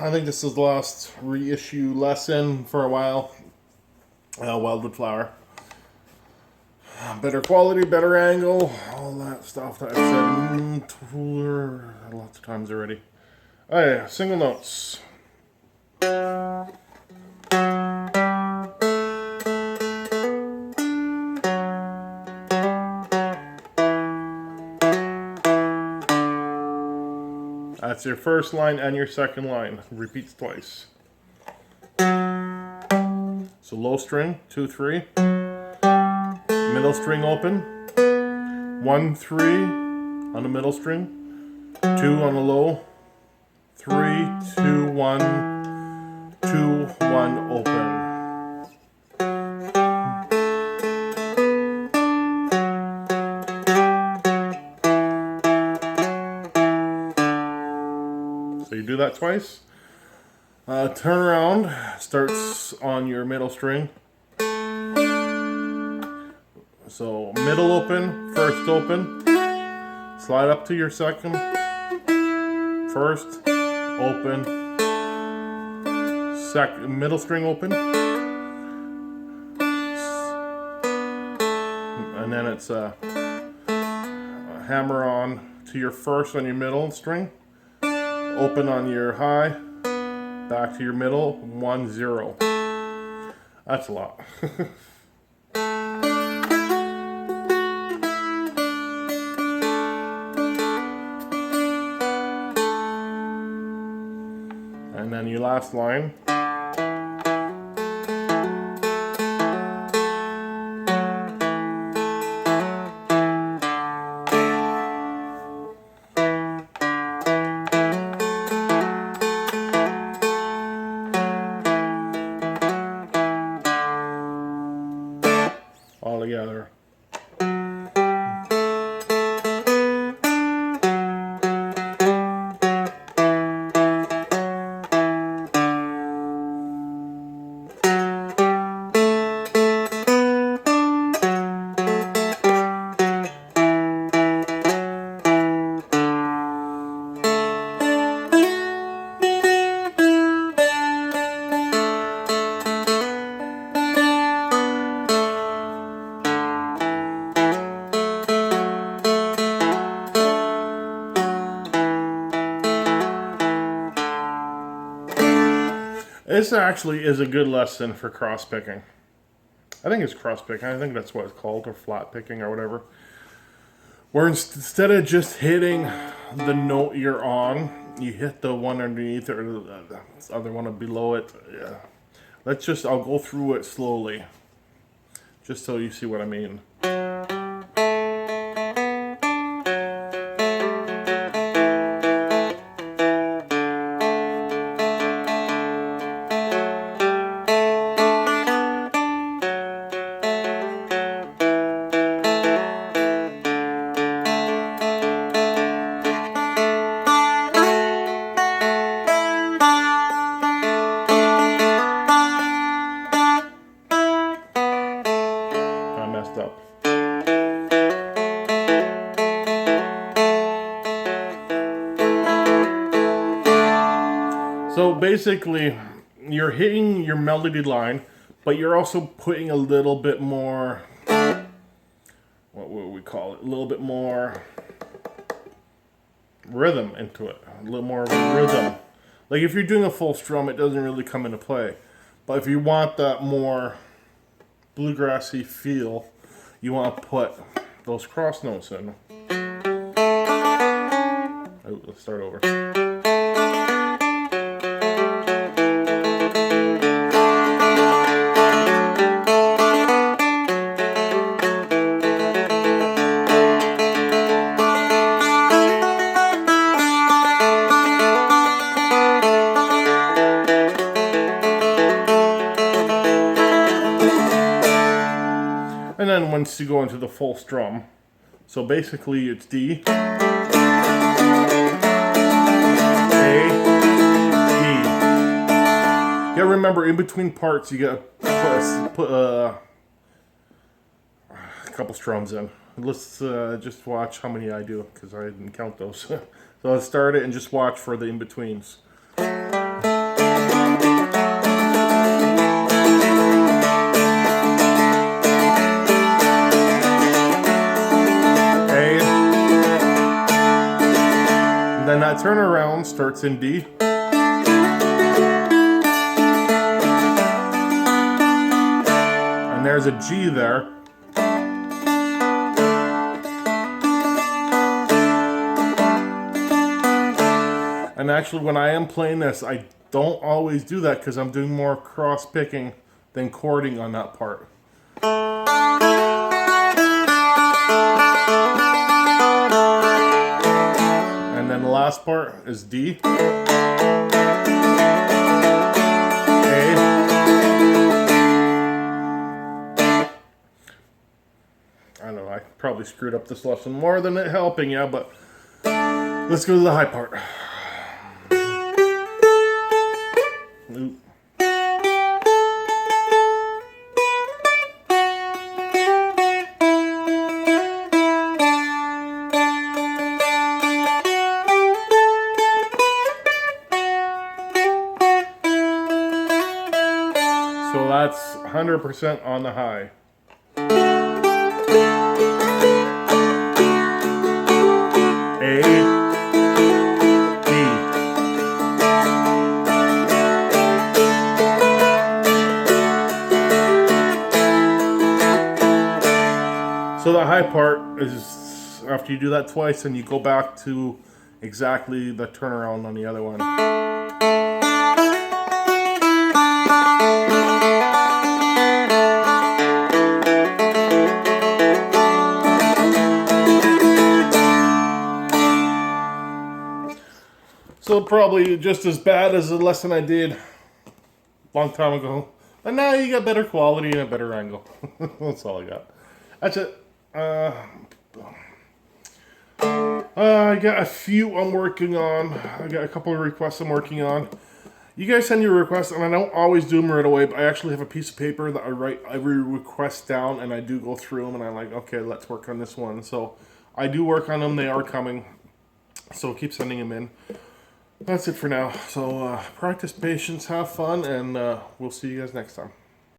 I think this is the last reissue lesson for a while. Wildwood flower. Better quality, better angle, all that stuff that I've said lots of times already. Oh yeah, single notes. That's your first line and your second line. Repeats twice. So low string, 2, 3. Middle string open. 1, 3 on the middle string. 2 on the low. 3, 2, 1. 2, 1 open. So you do that twice. Turn around, starts on your middle string. So middle open, first open, slide up to your second, first, open, second, middle string open, and then it's a hammer on to your first on your middle string, open on your high, back to your middle, 1, 0. That's a lot. And then your last line. All together. This actually is a good lesson for cross picking. I think it's cross picking. I think that's what it's called, or flat picking, or whatever. Where instead of just hitting the note you're on, you hit the one underneath or the other one below it. Yeah. I'll go through it slowly, just so you see what I mean. Up. So basically, you're hitting your melody line, but you're also putting a little bit more, what would we call it? A little bit more rhythm into it. A little more rhythm. Like if you're doing a full strum, it doesn't really come into play. But if you want that more bluegrassy feel, you want to put those cross notes in. Oh, let's start over. And then once you go into the full strum, so basically it's D, A, D. You gotta remember, in between parts, you gotta put a couple strums in. Let's just watch how many I do, because I didn't count those. So let's start it and just watch for the in-betweens. that turnaround starts in D. And there's a G there. And actually, when I am playing this, I don't always do that because I'm doing more cross picking than chording on that part. And then the last part is D. A. I don't know, I probably screwed up this lesson more than it helping you, but let's go to the high part. Oop. So that's 100% on the high. A, D. So the high part is after you do that twice and you go back to exactly the turnaround on the other one. So probably just as bad as the lesson I did a long time ago. But now you got better quality and a better angle. That's all I got. That's it. I got a few I'm working on. I got a couple of requests I'm working on. You guys send your requests, and I don't always do them right away, but I actually have a piece of paper that I write every request down, and I do go through them, and I'm like, okay, let's work on this one. So I do work on them. They are coming. So keep sending them in. That's it for now. So practice patience, have fun, and we'll see you guys next time.